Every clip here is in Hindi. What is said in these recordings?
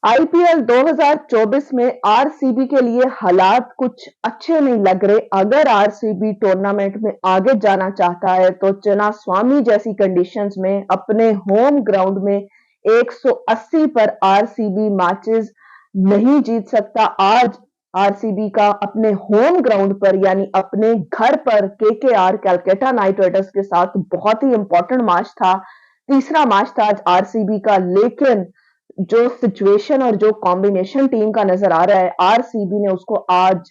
आईपीएल 2024 में आरसीबी के लिए हालात कुछ अच्छे नहीं लग रहे। अगर आरसीबी टूर्नामेंट में आगे जाना चाहता है तो चिन्नास्वामी जैसी कंडीशंस में अपने होम ग्राउंड में 180 पर आरसीबी मैचेस नहीं जीत सकता। आज आरसीबी का अपने होम ग्राउंड पर यानी अपने घर पर केकेआर कैलकाटा नाइट राइडर्स के साथ बहुत ही इंपॉर्टेंट मैच था। तीसरा मैच था आज आरसीबी का, लेकिन जो सिचुएशन और जो कॉम्बिनेशन टीम का नजर आ रहा है, आरसीबी ने उसको आज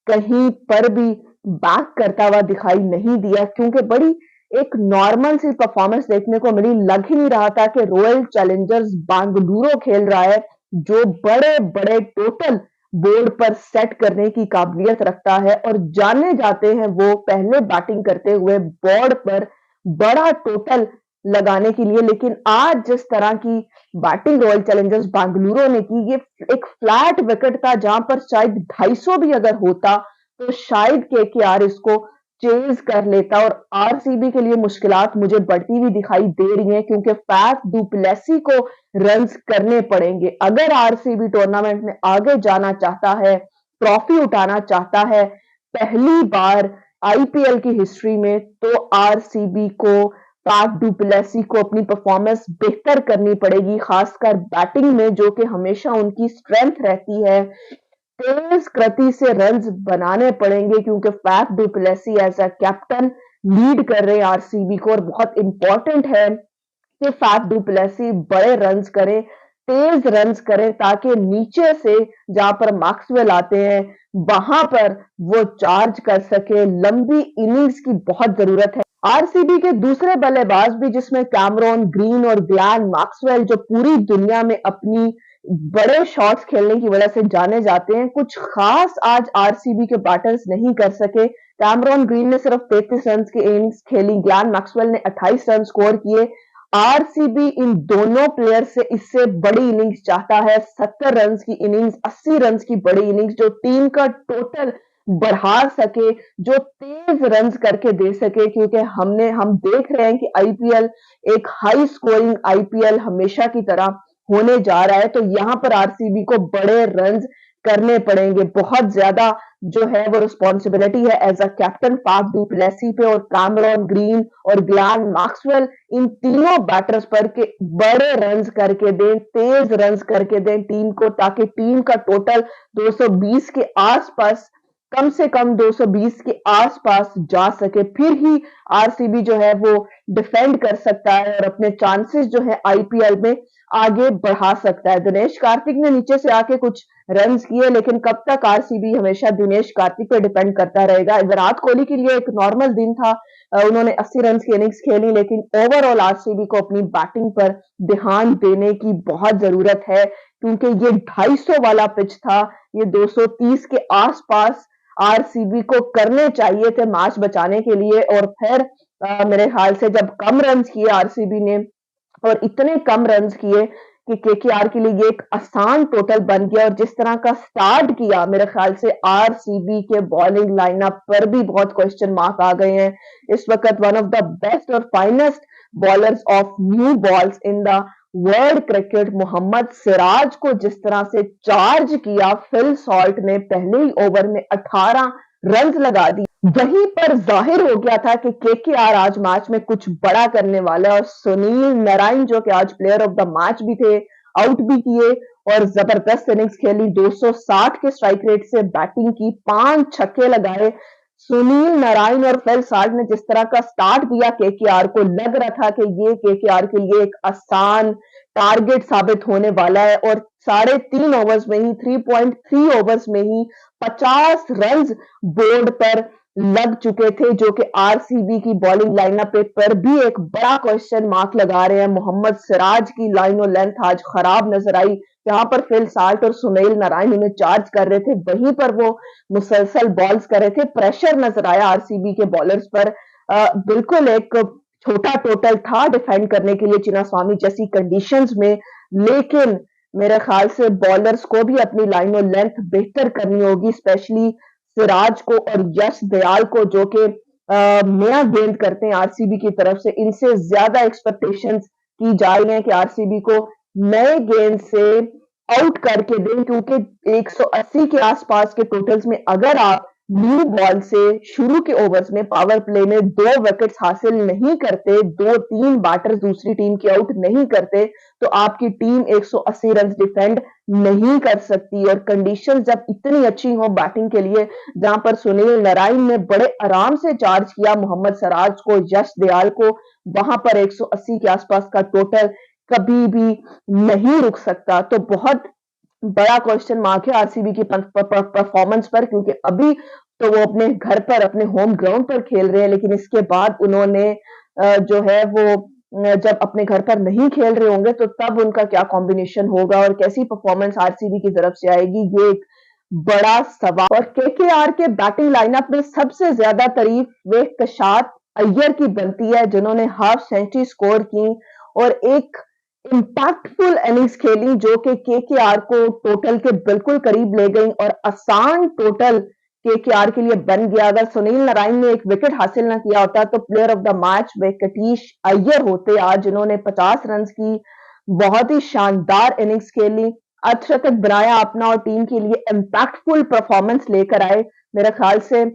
कहीं पर भी बैक करता हुआ दिखाई नहीं दिया, क्योंकि बड़ी एक नॉर्मल सी परफॉर्मेंस देखने को मिली। लग ही नहीं रहा था कि रॉयल चैलेंजर्स बेंगलुरु खेल रहा है, जो बड़े बड़े टोटल बोर्ड पर सेट करने की काबिलियत रखता है और जाने जाते हैं वो पहले बैटिंग करते हुए बोर्ड पर बड़ा टोटल लगाने के लिए। लेकिन आज जिस तरह की बैटिंग रॉयल चैलेंजर्स बेंगलुरु ने की, ये एक फ्लैट विकेट था जहां पर शायद 250 भी अगर होता तो शायद केकेआर इसको चेज कर लेता। और आरसीबी के लिए मुश्किलात मुझे बढ़ती हुई दिखाई दे रही हैं, क्योंकि फैफ डू प्लेसी को रन्स करने पड़ेंगे। अगर आरसीबी टूर्नामेंट में आगे जाना चाहता है, ट्रॉफी उठाना चाहता है पहली बार आईपीएल की हिस्ट्री में, तो आरसीबी को फैफ डू प्लेसी को अपनी परफॉर्मेंस बेहतर करनी पड़ेगी, खासकर बैटिंग में, जो कि हमेशा उनकी स्ट्रेंथ रहती है। तेज गति से रन्स बनाने पड़ेंगे, क्योंकि Faf du Plessis as a captain lead कर रहे हैं आरसीबी को। और बहुत इंपॉर्टेंट है कि फैफ डू प्लेसी बड़े रन्स करे, तेज रन्स करे, ताकि नीचे से जहां पर मैक्सवेल आते हैं वहां पर वो चार्ज कर सके। लंबी इनिंग्स की बहुत जरूरत है आरसीबी के दूसरे बल्लेबाज भी, जिसमें कैमरॉन ग्रीन और ग्लेन मैक्सवेल, जो पूरी दुनिया में अपनी बड़े शॉट्स खेलने की वजह से जाने जाते हैं, कुछ खास आज आरसीबी के बैटर्स नहीं कर सके। कैमरॉन ग्रीन ने सिर्फ 33 रन की इनिंग्स खेली, ग्लेन मैक्सवेल ने 28 रन स्कोर किए। आरसीबी इन दोनों प्लेयर से इससे बड़ी इनिंग्स चाहता है, 70 रन की इनिंग्स, 80 रन की बड़ी इनिंग्स, जो टीम का टोटल बढ़ा सके, जो तेज रन्स करके दे सके। क्योंकि हम देख रहे हैं कि आईपीएल एक हाई स्कोरिंग आईपीएल हमेशा की तरह होने जा रहा है, तो यहां पर आरसीबी को बड़े रन्स करने पड़ेंगे। बहुत ज्यादा जो है वो रिस्पॉन्सिबिलिटी है as a captain Faf du Plessis पे और कैमरॉन ग्रीन और ग्लेन मैक्सवेल, इन तीनों बैटर्स पर के बड़े रन्स करके दें, तेज रन्स करके दें टीम को, ताकि टीम का टोटल 220 के आसपास, कम से कम 220 के आसपास जा सके। फिर ही आरसीबी जो है वो डिफेंड कर सकता है और अपने चांसेस जो है आईपीएल में आगे बढ़ा सकता है। दिनेश कार्तिक ने नीचे से आके कुछ रन्स किए, लेकिन कब तक आरसीबी हमेशा दिनेश कार्तिक पे डिपेंड करता रहेगा। विराट कोहली के लिए एक नॉर्मल दिन था, उन्होंने 80 रन की इनिंग्स खेली, लेकिन ओवरऑल आरसीबी को अपनी बैटिंग पर ध्यान देने की बहुत जरूरत है, क्योंकि ये 250 वाला पिच था, ये 230 के आसपास आरसीबी को करने चाहिए थे मैच बचाने के लिए। और फिर मेरे ख्याल से जब कम रन किए आरसीबी ने, और इतने कम रन किए कि केकेआर के लिए ये एक आसान टोटल बन गया। और जिस तरह का स्टार्ट किया, मेरे ख्याल से आरसीबी के बॉलिंग लाइनअप पर भी बहुत क्वेश्चन मार्क आ गए हैं। इस वक्त वन ऑफ द बेस्ट और finest bowlers of new balls in the world cricket, Mohammed Siraj को जिस तरह से चार्ज किया फिल सॉल्ट ने, पहले ही ओवर में 18 रन लगा दी, वहीं पर जाहिर हो गया था कि केकेआर आज मैच में कुछ बड़ा करने वाला है। और सुनील नारायण, जो कि आज प्लेयर ऑफ द मैच भी थे, आउट भी किए और जबरदस्त इनिंग्स खेली, 260 के स्ट्राइक रेट से बैटिंग की, 5 छक्के लगाए। सुनील नारायण और फिल सॉल्ट ने जिस तरह का स्टार्ट दिया केकेआर को, लग रहा था कि ये केकेआर के लिए एक आसान टारगेट साबित होने वाला है। और 3.5 ओवर्स में ही, 3.3 ओवर्स में ही 50 रन बोर्ड पर लग चुके थे, जो कि आरसीबी की बॉलिंग लाइनअप पर भी एक बड़ा क्वेश्चन मार्क लगा रहे हैं। मोहम्मद सिराज की लाइन और लेंथ आज खराब नजर आई, जहां पर फिल सॉल्ट और सुनील नारायण उन्हें चार्ज कर रहे थे, वहीं पर वो मुसलसल बॉल्स कर रहे थे। प्रेशर नजर आया आरसीबी के बॉलर्स पर। बिल्कुल एक छोटा टोटल था डिफेंड करने के लिए चिन्नास्वामी जैसी कंडीशंस में, लेकिन मेरे ख्याल से बॉलर्स को भी अपनी लाइन और लेंथ बेहतर करनी होगी, स्पेशली सिराज को और यश दयाल को, जो कि नया गेंद करते हैं आरसीबी की तरफ से। इनसे ज्यादा एक्सपेक्टेशंस की जा रही हैं कि आरसीबी को नए गेंद से आउट करके दें, क्योंकि 180 के आसपास के टोटल्स में अगर आप न्यू बॉल से शुरू के ओवर्स में पावर प्ले में 2 विकेट्स हासिल नहीं करते, 2-3 बैटर्स दूसरी टीम के आउट नहीं करते, तो आपकी टीम 180 रन डिफेंड नहीं कर सकती। और कंडीशंस जब इतनी अच्छी हो बैटिंग के लिए, जहां पर सुनील नारायण ने बड़े आराम से चार्ज किया मोहम्मद सिराज को, यश दयाल को, वहां पर 180 के आसपास का टोटल कभी भी नहीं रुक सकता। तो बहुत बड़ा क्वेश्चन मार्क है आरसीबी की परफॉर्मेंस पर, क्योंकि अभी तो वो अपने घर पर, अपने होम ग्राउंड पर खेल रहे हैं, लेकिन इसके बाद उन्होंने जो है वो जब अपने घर पर नहीं खेल रहे होंगे तो तब उनका क्या कॉम्बिनेशन होगा और कैसी परफॉर्मेंस आरसीबी की तरफ से आएगी, ये एक बड़ा सवाल। और केकेआर के बैटिंग लाइनअप में सबसे ज्यादा तारीफ वे कशात अय्यर की बनती है, जिन्होंने हाफ सेंचुरी स्कोर की और एक इम्पैक्टफुल इनिंग्स खेली, जो कि केकेआर को टोटल के बिल्कुल करीब ले गई और आसान टोटल केकेआर के लिए बन गया। अगर सुनील नारायण ने एक विकेट हासिल ना किया होता तो player of the match Venkatesh Iyer होते आज, जिन्होंने 50 रन की बहुत ही शानदार इनिंग्स खेली, अर्धशतक बनाया अपना और टीम के लिए इम्पैक्टफुल परफॉर्मेंस लेकर आए। मेरे ख्याल से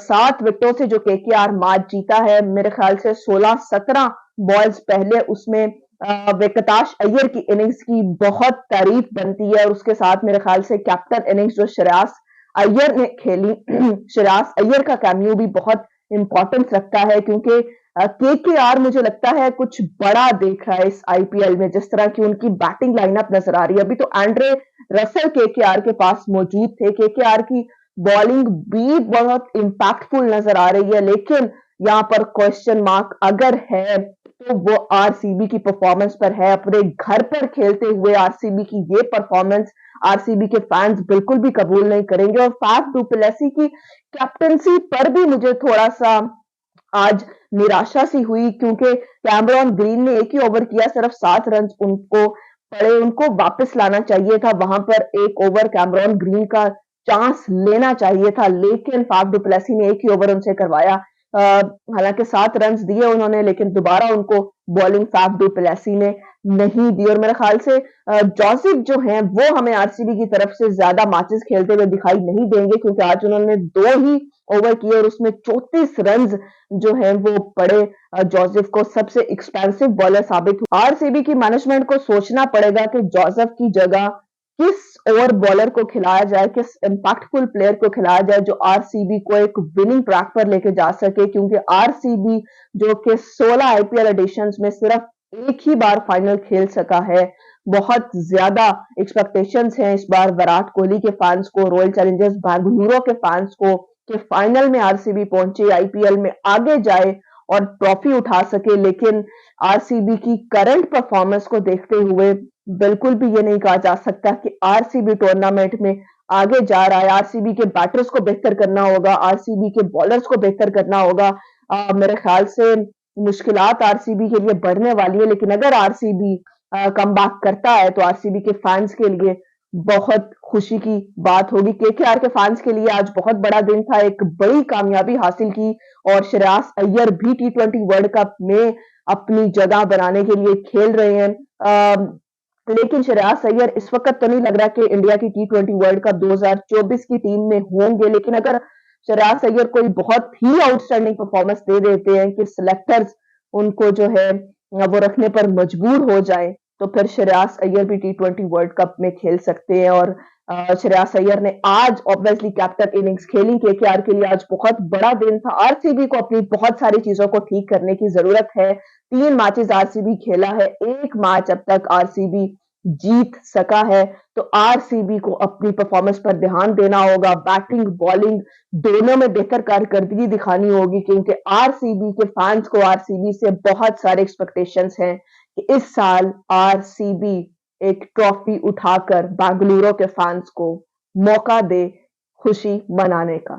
7 विकेटों से जो केकेआर मैच जीता है, मेरे ख्याल से 16-17 बॉल्स पहले उसमें वेंकटेश अय्यर की इनिंग्स की बहुत तारीफ बनती है। और उसके साथ मेरे ख्याल से कैप्टन इनिंग्स जो श्रेयस अय्यर ने खेली, श्रेयस अय्यर का कैमियो भी बहुत इंपॉर्टेंस रखता है, क्योंकि केकेआर मुझे लगता है कुछ बड़ा देख रहा है इस आईपीएल में, जिस तरह की उनकी बैटिंग लाइनअप नजर आ रही है। अभी तो एंड्रे रसल केकेआर के पास मौजूद थे, केकेआर की बॉलिंग भी बहुत इंपैक्टफुल नजर आ रही है, लेकिन यहाँ पर क्वेश्चन मार्क अगर है तो वो आरसीबी की परफॉर्मेंस पर है। अपने घर पर खेलते हुए आरसीबी की ये परफॉर्मेंस आरसीबी के फैंस बिल्कुल भी कबूल नहीं करेंगे। और फाफ डू प्लेसी की कैप्टनसी पर भी मुझे थोड़ा सा आज निराशा सी हुई, क्योंकि कैमरॉन ग्रीन ने एक ही ओवर किया, सिर्फ 7 रन उनको पड़े, उनको वापस लाना चाहिए था, वहां पर एक ओवर कैमरॉन ग्रीन का चांस लेना चाहिए था, लेकिन फाफ डू प्लेसी ने एक ही ओवर उनसे करवाया। हालांकि 7 रन दिए उन्होंने, लेकिन दोबारा उनको बॉलिंग फाफ डू प्लेसी ने नहीं दी। और मेरे ख्याल से जोसेफ जो हैं वो हमें आरसीबी की तरफ से ज्यादा मैचेस खेलते हुए दिखाई नहीं देंगे, क्योंकि आज उन्होंने 2 ही ओवर किए और उसमें 34 रन जो हैं वो पड़े। जोसेफ को सबसे एक्सपेंसिव बॉलर साबित हुआ। आरसीबी की मैनेजमेंट को सोचना पड़ेगा कि जोसेफ की जगह किस ओवर बॉलर को खिलाया जाए, किस इंपैक्टफुल प्लेयर को खिलाया जाए जो आरसीबी को एक विनिंग ट्रैक पर लेके जा सके, क्योंकि आरसीबी जो कि 16 आईपीएल एडिशंस में सिर्फ एक ही बार फाइनल खेल सका है। बहुत ज्यादा एक्सपेक्टेशंस हैं इस बार विराट कोहली के फैंस को, रॉयल चैलेंजर्स बैंगलुरु के फैंस को, कि फाइनल में आरसीबी पहुंचे, आईपीएल में आगे जाए और ट्रॉफी उठा सके। लेकिन आरसीबी की करंट परफॉर्मेंस को देखते हुए बिल्कुल भी ये नहीं कहा जा सकता कि आरसीबी टूर्नामेंट में आगे जा रहा है। आरसीबी के बैटर्स को बेहतर करना होगा, आरसीबी के बॉलर्स को बेहतर करना होगा। मेरे ख्याल से मुश्किलात आरसीबी के लिए बढ़ने वाली है, लेकिन अगर आरसीबी कमबैक करता है तो आरसीबी के फैंस के लिए बहुत खुशी की बात होगी। केकेआर के फैंस के लिए आज बहुत बड़ा दिन था, एक बड़ी कामयाबी हासिल की और श्रेयस अय्यर भी टी20 वर्ल्ड कप में अपनी जगह बनाने के लिए खेल रहे हैं। लेकिन श्रेयस अय्यर इस वक्त तो नहीं लग रहा कि इंडिया की टी20 वर्ल्ड कप 2024 की टीम में होंगे, लेकिन अगर श्रेयस अय्यर कोई बहुत ही आउटस्टैंडिंग परफॉर्मेंस दे देते हैं कि सिलेक्टर्स उनको जो है वो रखने पर मजबूर हो जाए, तो फिर श्रेयस अय्यर भी टी20 वर्ल्ड कप में खेल सकते हैं। और श्रेयस अय्यर ने आज ऑब्वियसली कैप्टन इनिंग्स खेली, केकेआर के लिए आज बहुत बड़ा दिन था। आरसीबी को अपनी बहुत सारी चीजों को ठीक करने की जरूरत है। 3 मैचेस आरसीबी खेला है, 1 मैच अब तक आरसीबी जीत सका है, तो आरसीबी को अपनी परफॉर्मेंस पर ध्यान देना होगा, बैटिंग बॉलिंग दोनों में बेहतर कारकर्दगी दिखानी होगी, क्योंकि आरसीबी के फैंस को आरसीबी से बहुत सारे एक्सपेक्टेशंस हैं कि इस साल आरसीबी एक ट्रॉफी उठाकर बेंगलुरु के फैंस को मौका दे खुशी मनाने का।